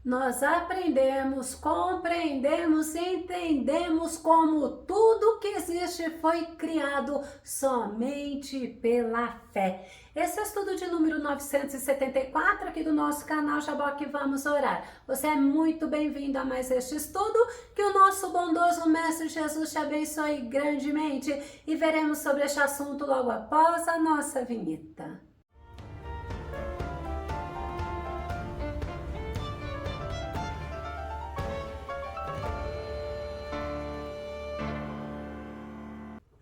Nós aprendemos, compreendemos, entendemos como tudo que existe foi criado somente pela fé. Esse é o estudo de número 974 aqui do nosso canal Jaboque Vamos Orar. Você é muito bem-vindo a mais este estudo, que o nosso bondoso Mestre Jesus te abençoe grandemente e veremos sobre este assunto logo após a nossa vinheta.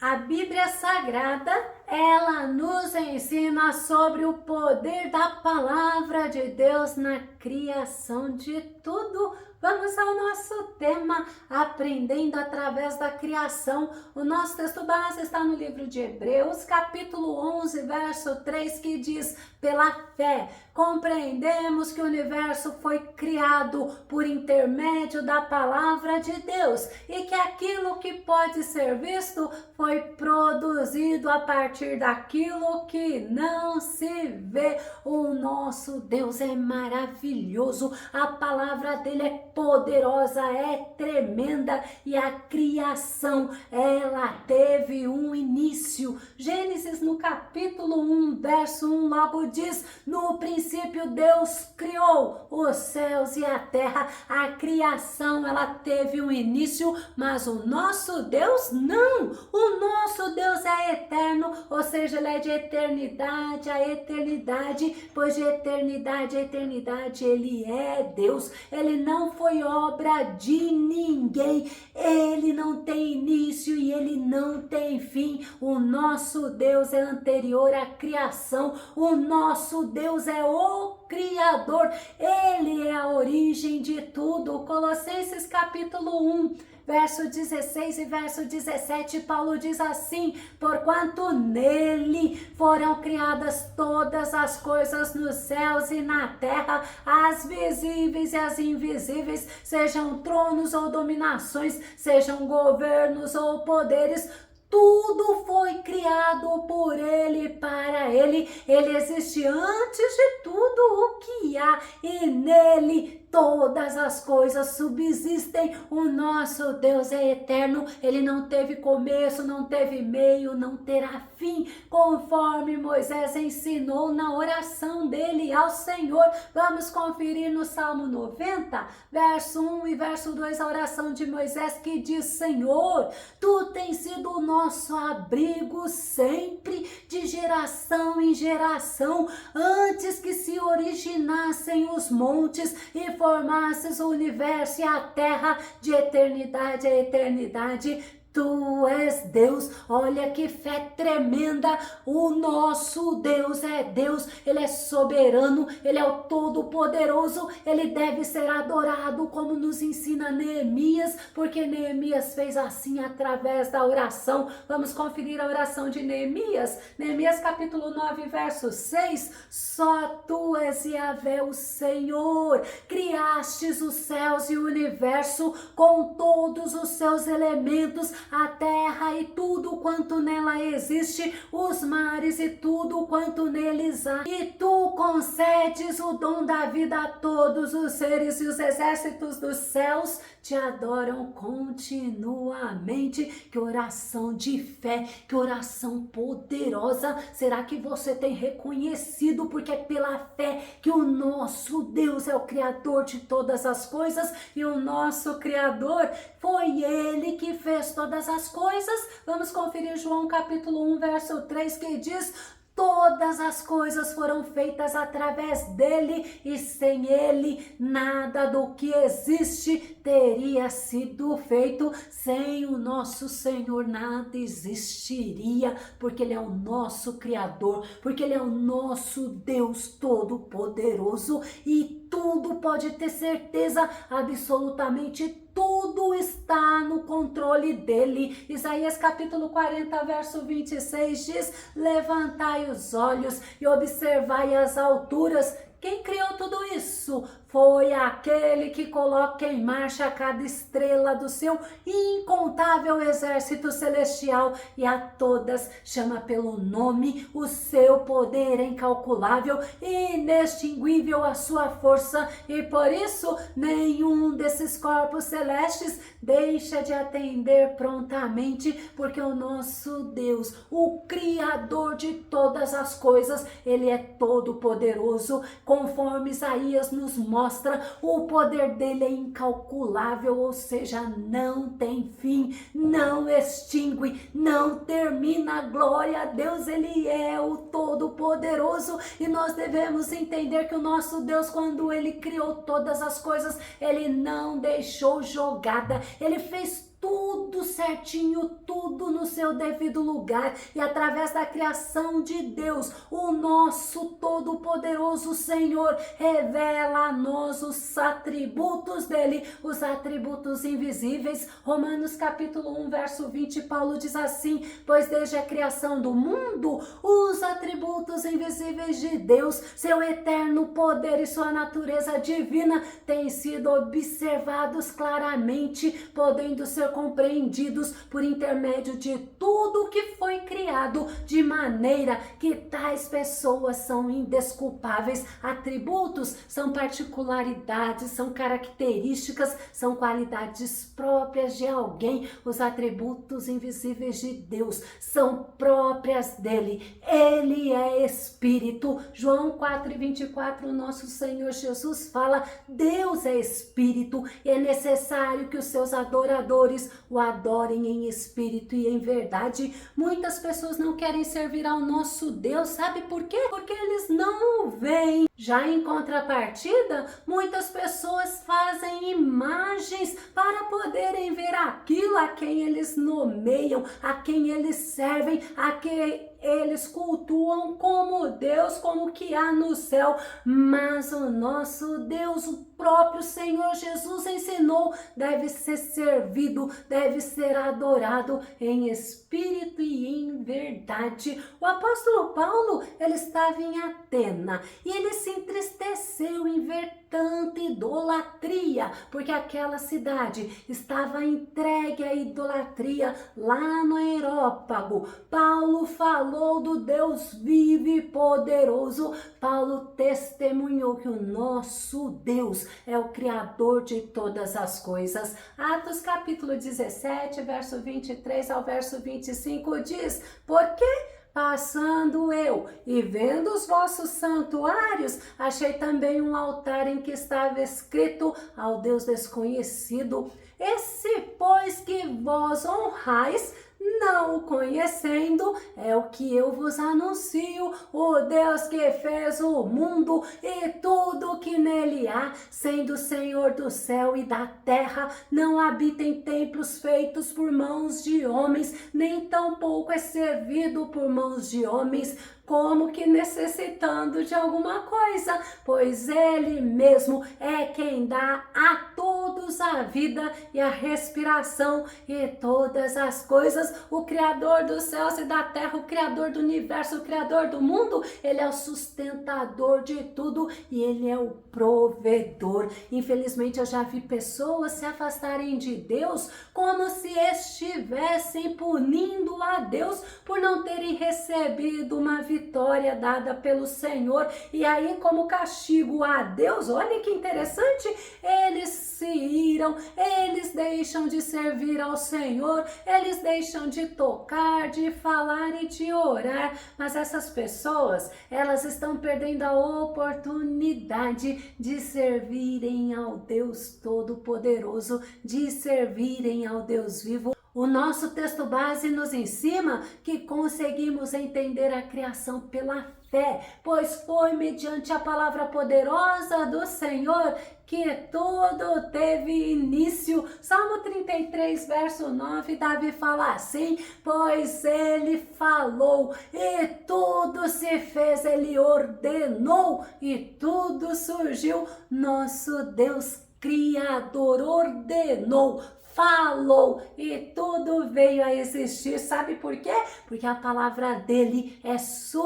A Bíblia Sagrada, ela nos ensina sobre o poder da palavra de Deus na criação de tudo. Vamos ao nosso tema, aprendendo através da criação. O nosso texto base está no livro de Hebreus, capítulo 11, verso 3, que diz: pela fé, compreendemos que o universo foi criado por intermédio da palavra de Deus e que aquilo que pode ser visto foi produzido a partir daquilo que não se vê. O nosso Deus é maravilhoso, a palavra dele é poderosa, é tremenda e a criação, ela teve um início. Gênesis no capítulo 1, verso 1 logo diz: no princípio Deus criou os céus e a terra. A criação, ela teve um início, mas o nosso Deus não. O nosso Deus é eterno, ou seja, ele é de eternidade a eternidade, pois de eternidade a eternidade ele é Deus. Ele não foi obra de ninguém, ele não tem início e ele não tem fim. O nosso Deus é anterior à criação, o nosso Deus é o Criador, ele é a origem de tudo. Colossenses capítulo 1, verso 16 e verso 17, Paulo diz assim: porquanto nele foram criadas todas as coisas nos céus e na terra, as visíveis e as invisíveis, sejam tronos ou dominações, sejam governos ou poderes, tudo foi criado por ele, para ele. Ele existe antes de tudo o que há e nele todas as coisas subsistem. O nosso Deus é eterno, ele não teve começo, não teve meio, não terá fim, conforme Moisés ensinou na oração dele ao Senhor. Vamos conferir no Salmo 90, verso 1 e verso 2, a oração de Moisés, que diz: Senhor, tu tens sido o nosso abrigo sempre, de geração em geração, antes que se originassem os montes e formasses o universo e a terra, de eternidade a eternidade. Tu és Deus. Olha que fé tremenda. O nosso Deus é Deus, ele é soberano, ele é o todo-poderoso, ele deve ser adorado, como nos ensina Neemias, porque Neemias fez assim através da oração. Vamos conferir a oração de Neemias. Neemias capítulo 9, verso 6: só tu és Yahvé, o Senhor, criastes os céus e o universo com todos os seus elementos, a terra e tudo quanto nela existe, os mares e tudo quanto neles há. E tu concedes o dom da vida a todos os seres, e os exércitos dos céus te adoram continuamente. Que oração de fé, que oração poderosa. Será que você tem reconhecido? Porque é pela fé que o nosso Deus é o Criador de todas as coisas, e o nosso Criador foi ele que fez todas as coisas. Vamos conferir João capítulo 1, verso 3, que diz: todas as coisas foram feitas através dele, e sem ele nada do que existe teria sido feito. Sem o nosso Senhor nada existiria, porque ele é o nosso Criador, porque ele é o nosso Deus todo-poderoso, e tudo, pode ter certeza, absolutamente tudo está no controle dele. Isaías capítulo 40, verso 26 diz: levantai os olhos e observai as alturas. Quem criou tudo isso? foi aquele que coloca em marcha cada estrela do seu incontável exército celestial e a todas chama pelo nome. O seu poder é incalculável e inextinguível, a sua força, e por isso nenhum desses corpos celestes deixa de atender prontamente, porque o nosso Deus, o Criador de todas as coisas, ele é todo poderoso. Conforme Isaías nos mostra, o poder dele é incalculável, ou seja, não tem fim, não extingue, não termina. Glória a Deus, ele é o todo poderoso, e nós devemos entender que o nosso Deus, quando ele criou todas as coisas, ele não deixou jogada, ele fez tudo certinho, tudo no seu devido lugar, e através da criação de Deus, o nosso todo-poderoso Senhor revela a nós os atributos dele, os atributos invisíveis. Romanos capítulo 1, verso 20, Paulo diz assim: pois desde a criação do mundo, os atributos invisíveis de Deus, seu eterno poder e sua natureza divina têm sido observados claramente, podendo ser compreendidos por intermédio de tudo que foi criado, de maneira que tais pessoas são indesculpáveis. Atributos são particularidades, são características, são qualidades próprias de alguém. Os atributos invisíveis de Deus são próprias dele. Ele é Espírito. João 4:24, nosso Senhor Jesus fala: Deus é Espírito e é necessário que os seus adoradores o adorem em espírito e em verdade. Muitas pessoas não querem servir ao nosso Deus, sabe por quê? Porque eles não o veem. Já em contrapartida, muitas pessoas fazem imagens para poderem ver aquilo a quem eles nomeiam, a quem eles servem, a quem eles cultuam como Deus, como o que há no céu. Mas o nosso Deus, o próprio Senhor Jesus ensinou, deve ser servido, deve ser adorado em espírito e em verdade. O apóstolo Paulo, ele estava em Atena e ele se entristeceu em ver tanta idolatria, porque aquela cidade estava entregue à idolatria lá no Areópago. Paulo falou do Deus vivo e poderoso. Paulo testemunhou que o nosso Deus é o Criador de todas as coisas. Atos capítulo 17, verso 23 ao verso 25 diz: porque passando eu e vendo os vossos santuários, achei também um altar em que estava escrito ao Deus desconhecido. Esse, pois, que vós honrais, não o conhecendo, é o que eu vos anuncio: o Deus que fez o mundo e tudo que nele há, sendo Senhor do céu e da terra, não habita em templos feitos por mãos de homens, nem tampouco é servido por mãos de homens, como que necessitando de alguma coisa, pois ele mesmo é quem dá a todos a vida e a respiração e todas as coisas. O Criador dos céus e da terra, o Criador do universo, o Criador do mundo, ele é o sustentador de tudo e ele é o provedor. Infelizmente, eu já vi pessoas se afastarem de Deus como se estivessem punindo a Deus por não terem recebido uma vitória dada pelo Senhor, e aí, como castigo a Deus, olha que interessante, eles se iram, eles deixam de servir ao Senhor, eles deixam de tocar, de falar e de orar. Mas essas pessoas, elas estão perdendo a oportunidade de servirem ao Deus Todo-Poderoso, de servirem ao Deus vivo. O nosso texto base nos ensina que conseguimos entender a criação pela fé, pois foi mediante a palavra poderosa do Senhor que tudo teve início. Salmo 33, verso 9, Davi fala assim: pois ele falou e tudo se fez, ele ordenou e tudo surgiu. Nosso Deus Criador ordenou, falou e tudo veio a existir. Sabe por quê? Porque a palavra dele é suficiente.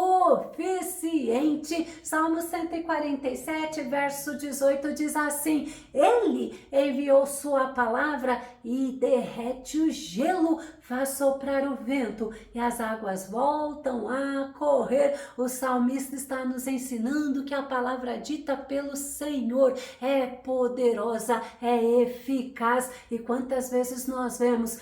Salmo 147, verso 18 diz assim: ele enviou sua palavra e derrete o gelo, faz soprar o vento e as águas voltam a correr. O salmista está nos ensinando que a palavra dita pelo Senhor é poderosa, é eficaz. E quantas vezes nós vemos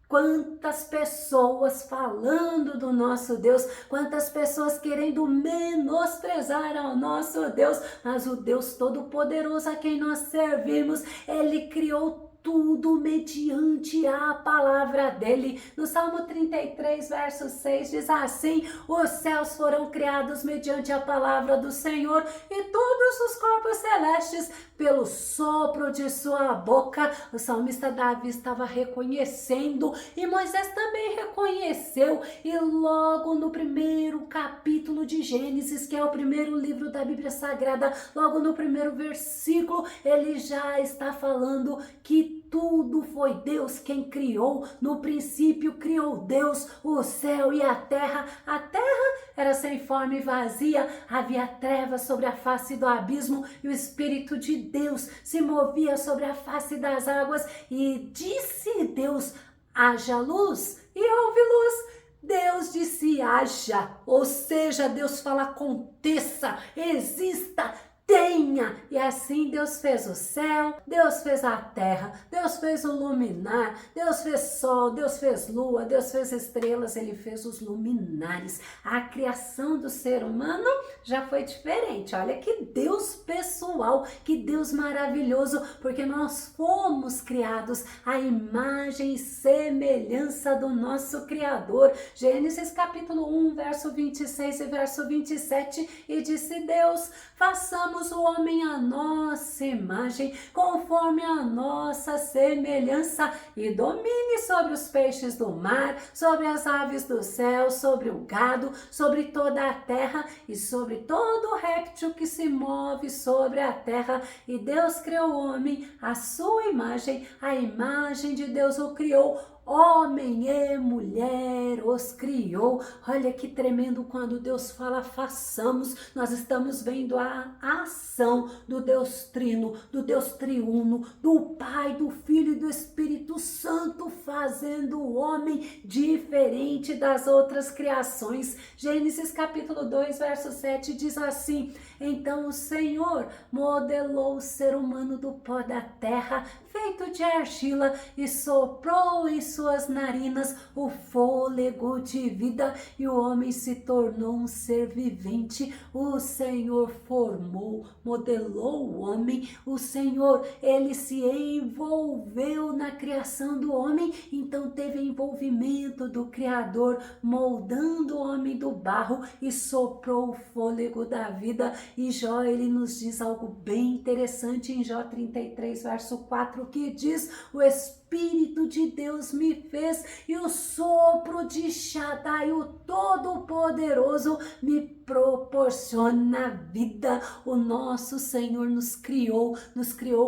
quantas pessoas falando do nosso Deus, quantas pessoas querendo menosprezar ao nosso Deus, mas o Deus Todo-Poderoso a quem nós servimos, ele criou tudo mediante a palavra dele. No Salmo 33, verso 6 diz assim: os céus foram criados mediante a palavra do Senhor e todos os corpos celestes pelo sopro de sua boca. O salmista Davi estava reconhecendo e Moisés também reconheceu, e logo no primeiro capítulo de Gênesis, que é o primeiro livro da Bíblia Sagrada, logo no primeiro versículo, ele já está falando que tudo foi Deus quem criou. No princípio criou Deus o céu e a terra. A terra era sem forma e vazia, havia trevas sobre a face do abismo e o Espírito de Deus se movia sobre a face das águas. E disse Deus: haja luz, e houve luz. Deus disse: haja, ou seja, Deus fala: aconteça, exista, tenha. E assim Deus fez o céu, Deus fez a terra, Deus fez o luminar, Deus fez sol, Deus fez lua, Deus fez estrelas, ele fez os luminares. A criação do ser humano já foi diferente. Olha que Deus pessoal, que Deus maravilhoso, porque nós fomos criados à imagem e semelhança do nosso Criador. Gênesis capítulo 1, verso 26 e verso 27, e disse Deus: façamos o homem à nossa imagem, conforme a nossa semelhança, e domine sobre os peixes do mar, sobre as aves do céu, sobre o gado, sobre toda a terra e sobre todo réptil que se move sobre a terra. E Deus criou o homem à sua imagem, a imagem de Deus o criou. Homem e mulher os criou. Olha que tremendo quando Deus fala façamos. Nós estamos vendo a ação do Deus Trino, do Deus Triuno, do Pai, do Filho e do Espírito Santo fazendo o homem diferente das outras criações. Gênesis capítulo 2, verso 7 diz assim: então o Senhor modelou o ser humano do pó da terra, feito de argila, e soprou em suas narinas o fôlego de vida, e o homem se tornou um ser vivente. O Senhor formou, modelou o homem. O Senhor, ele se envolveu na criação do homem, então teve envolvimento do Criador, moldando o homem do barro e soprou o fôlego da vida. E Jó, ele nos diz algo bem interessante em Jó 33, verso 4, que diz: o Espírito de Deus me fez e o sopro de Shaddai, o Todo-Poderoso, me proporciona vida. O nosso Senhor nos criou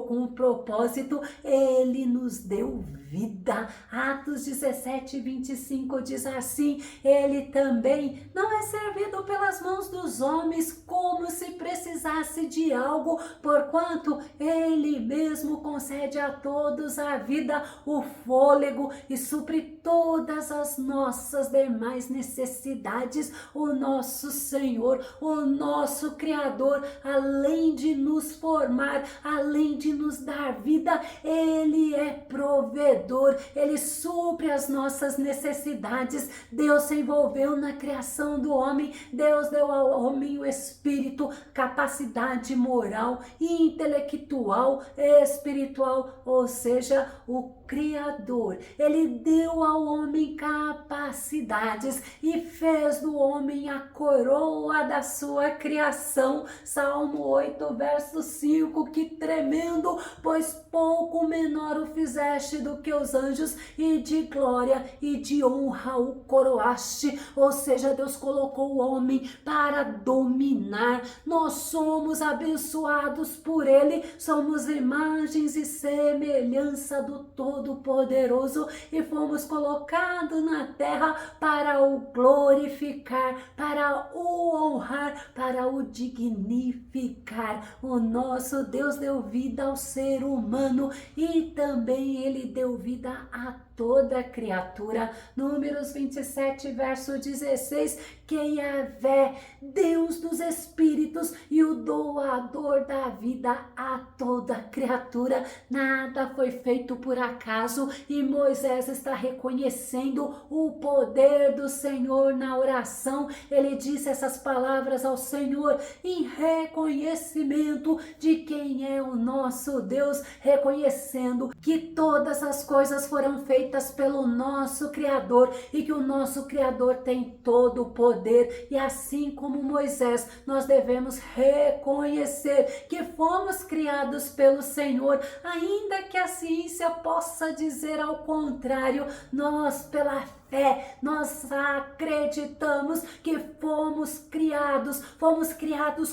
com um propósito, ele nos deu vida. Atos 17, 25 diz assim: ele também não é servido pelas mãos dos homens como se precisasse de algo, porquanto ele mesmo concede a todos a vida, o fôlego, e supre todas as nossas demais necessidades. O nosso Senhor, o nosso Criador, além de nos formar, além de nos dar vida, ele é provedor, ele supre as nossas necessidades. Deus se envolveu na criação do homem, Deus deu ao homem o espírito, capacidade moral, intelectual, espiritual, ou seja, o Criador, ele deu ao homem capacidades e fez do homem a coroa boa da sua criação. Salmo 8, verso 5, que tremendo, pois pouco menor o fizeste do que os anjos, e de glória e de honra o coroaste. Ou seja, Deus colocou o homem para dominar. Nós somos abençoados por Ele, somos imagens e semelhança do Todo-Poderoso e fomos colocados na terra para o glorificar, para o honrar, para o dignificar. O nosso Deus deu vida ao ser humano e também Ele deu vida a toda criatura. Números 27, verso 16, que Yahvé, Deus dos Espíritos e o doador da vida a toda criatura. Nada foi feito por acaso e Moisés está reconhecendo o poder do Senhor na oração. Ele disse essas palavras ao Senhor em reconhecimento de quem é o nosso Deus, reconhecendo que todas as coisas foram feitas pelo nosso Criador e que o nosso Criador tem todo o poder. E assim como Moisés, nós devemos reconhecer que fomos criados pelo Senhor, ainda que a ciência possa dizer ao contrário. Nós, pela fé, nós acreditamos que fomos criados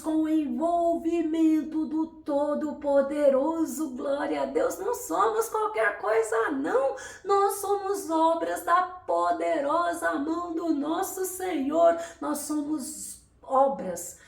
com o envolvimento do Todo-Poderoso. Glória a Deus, não somos qualquer coisa não, nós somos obras da poderosa mão do nosso Senhor, nós somos obras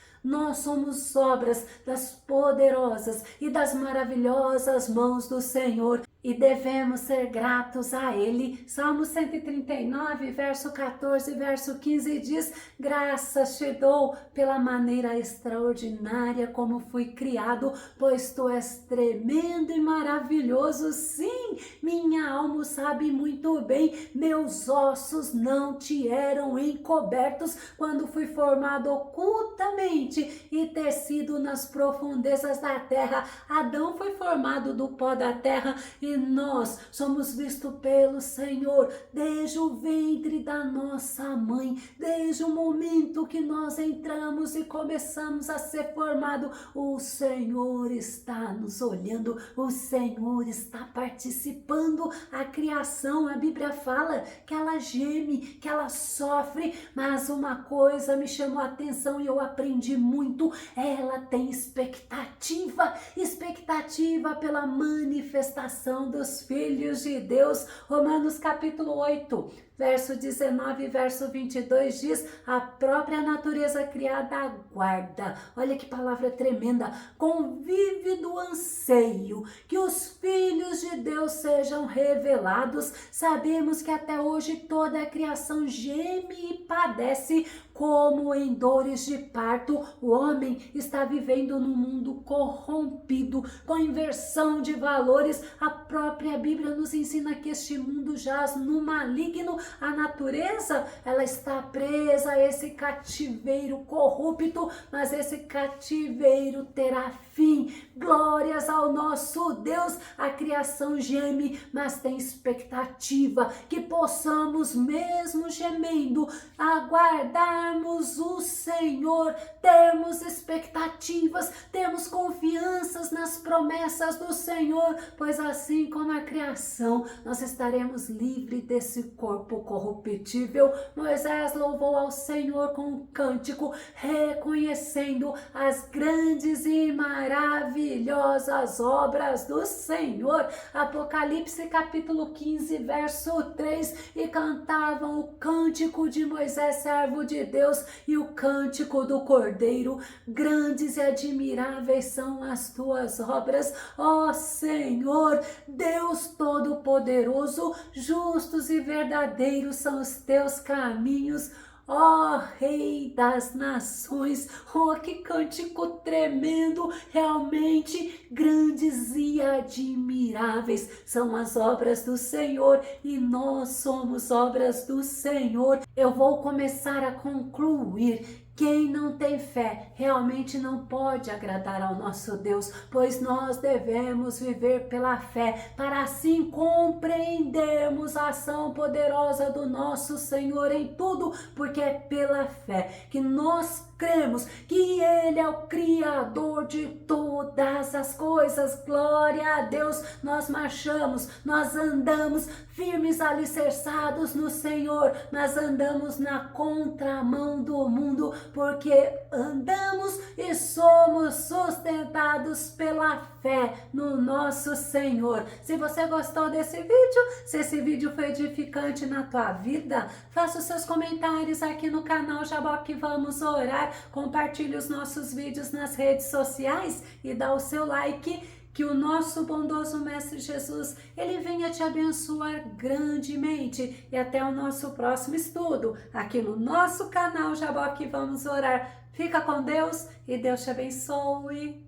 das poderosas e das maravilhosas mãos do Senhor e devemos ser gratos a Ele. Salmo 139, verso 14, verso 15 diz: graças te dou pela maneira extraordinária como fui criado, pois tu és tremendo e maravilhoso. Sim, minha alma sabe muito bem, meus ossos não te eram encobertos quando fui formado ocultamente e tecido nas profundezas da terra. Adão foi formado do pó da terra e nós somos vistos pelo Senhor desde o ventre da nossa mãe, desde o momento que nós entramos e começamos a ser formado. O Senhor está nos olhando, o Senhor está participando. A criação, a Bíblia fala que ela geme, que ela sofre, mas uma coisa me chamou a atenção e eu aprendi muito: ela tem expectativa pela manifestação dos filhos de Deus. Romanos capítulo 8, verso 19 e verso 22 diz: a própria natureza criada aguarda, olha que palavra tremenda, com vívido anseio que os filhos de Deus sejam revelados. Sabemos que até hoje toda a criação geme e padece como em dores de parto. O homem está vivendo num mundo corrompido, com inversão de valores. A própria Bíblia nos ensina que este mundo jaz no maligno. A natureza, ela está presa a esse cativeiro corrupto, mas esse cativeiro terá fim. Glórias ao nosso Deus. A criação geme, mas tem expectativa que possamos, mesmo gemendo, aguardarmos o Senhor, termos expectativas, termos confianças nas promessas do Senhor, pois assim como a criação, nós estaremos livres desse corpo corruptível. Moisés louvou ao Senhor com um cântico, reconhecendo as grandes e maravilhosas obras do Senhor. Apocalipse capítulo 15, verso 3, e cantavam o cântico de Moisés, servo de Deus, e o cântico do Cordeiro: grandes e admiráveis são as tuas obras, ó Senhor, Deus Todo-Poderoso, justos e verdadeiros são os teus caminhos, ó Rei das Nações. Oh, que cântico tremendo! Realmente grandes e admiráveis são as obras do Senhor e nós somos obras do Senhor. Eu vou começar a concluir Quem não tem fé realmente não pode agradar ao nosso Deus, pois nós devemos viver pela fé, para assim compreendermos a ação poderosa do nosso Senhor em tudo, porque é pela fé que nós cremos que Ele é o Criador de todas as coisas. Glória a Deus, nós marchamos, nós andamos firmes, alicerçados no Senhor, nós andamos na contramão do mundo, porque andamos e somos sustentados pela fé no nosso Senhor. Se você gostou desse vídeo, se esse vídeo foi edificante na tua vida, faça os seus comentários aqui no canal Jaboque Vamos Orar, compartilhe os nossos vídeos nas redes sociais e dá o seu like, que o nosso bondoso Mestre Jesus, ele venha te abençoar grandemente. E até o nosso próximo estudo, aqui no nosso canal Jaboque Vamos Orar. Fica com Deus e Deus te abençoe.